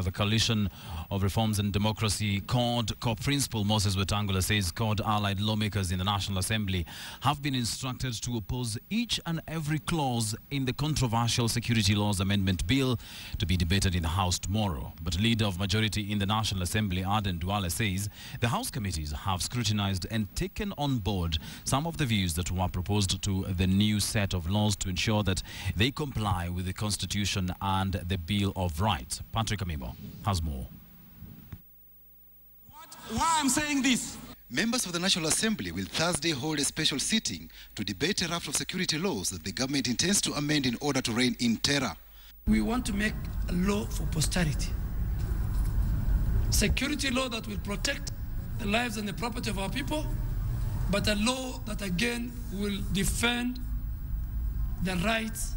The Coalition of Reforms and Democracy, Co-principal Moses Wetang'ula says CORD-allied lawmakers in the National Assembly have been instructed to oppose each and every clause in the controversial Security Laws Amendment Bill to be debated in the House tomorrow. But Leader of Majority in the National Assembly, Aden Duale, says the House committees have scrutinized and taken on board some of the views that were proposed to the new set of laws to ensure that they comply with the Constitution and the Bill of Rights. Patrick Amimo has more. Why I'm saying this? Members of the National Assembly will Thursday hold a special sitting to debate a raft of security laws that the government intends to amend in order to rein in terror. We want to make a law for posterity. Security law that will protect the lives and the property of our people, but a law that again will defend the rights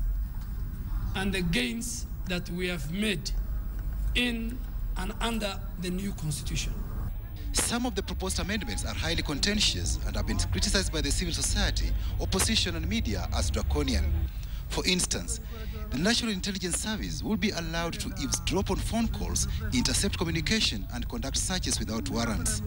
and the gains that we have made in and under the new constitution. Some of the proposed amendments are highly contentious and have been criticized by the civil society, opposition and media as draconian. For instance, the National Intelligence Service will be allowed to eavesdrop on phone calls, intercept communication and conduct searches without warrants.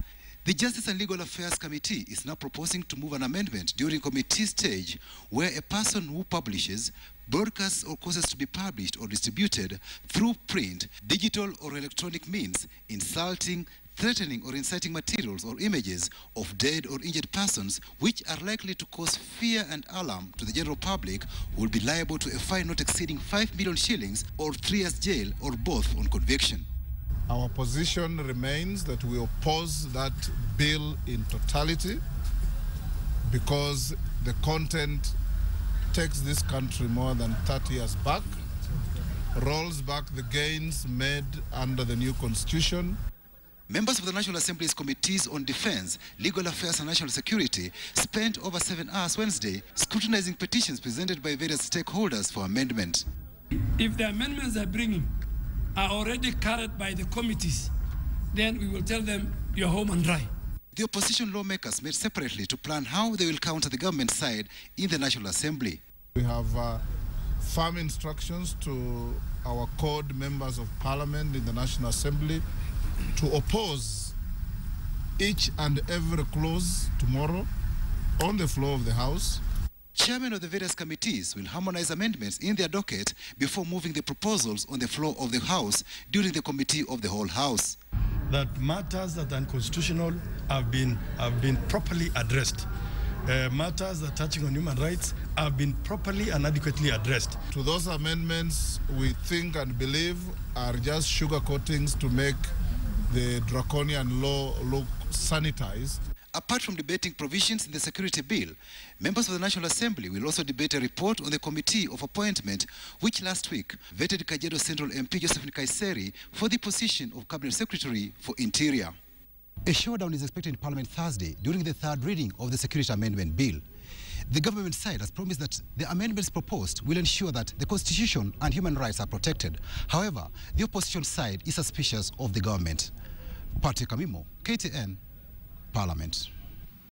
The Justice and Legal Affairs Committee is now proposing to move an amendment during committee stage where a person who publishes, broadcasts or causes to be published or distributed through print, digital or electronic means, insulting, threatening or inciting materials or images of dead or injured persons which are likely to cause fear and alarm to the general public will be liable to a fine not exceeding 5 million shillings or 3 years jail or both on conviction. Our position remains that we oppose that bill in totality because the content takes this country more than 30 years back, rolls back the gains made under the new constitution. Members of the National Assembly's Committees on Defense, Legal Affairs and National Security spent over 7 hours Wednesday scrutinizing petitions presented by various stakeholders for amendment. If the amendments they're bringing are already carried by the committees, then we will tell them you're home and dry. The opposition lawmakers met separately to plan how they will counter the government side in the National Assembly. We have firm instructions to our CORD members of Parliament in the National Assembly to oppose each and every clause tomorrow on the floor of the House. Chairmen of the various committees will harmonize amendments in their docket before moving the proposals on the floor of the House during the Committee of the Whole House. That matters that are unconstitutional have been properly addressed. Matters that touching on human rights have been properly and adequately addressed. To those amendments we think and believe are just sugar coatings to make the draconian law look sanitized. Apart from debating provisions in the security bill, members of the National Assembly will also debate a report on the Committee of Appointment, which last week vetted Kajiado Central MP Josephine Kaiseri for the position of Cabinet Secretary for Interior. A showdown is expected in Parliament Thursday during the third reading of the Security Amendment Bill. The government side has promised that the amendments proposed will ensure that the Constitution and human rights are protected. However, the opposition side is suspicious of the government. Patrick Amimo, KTN, Parliament.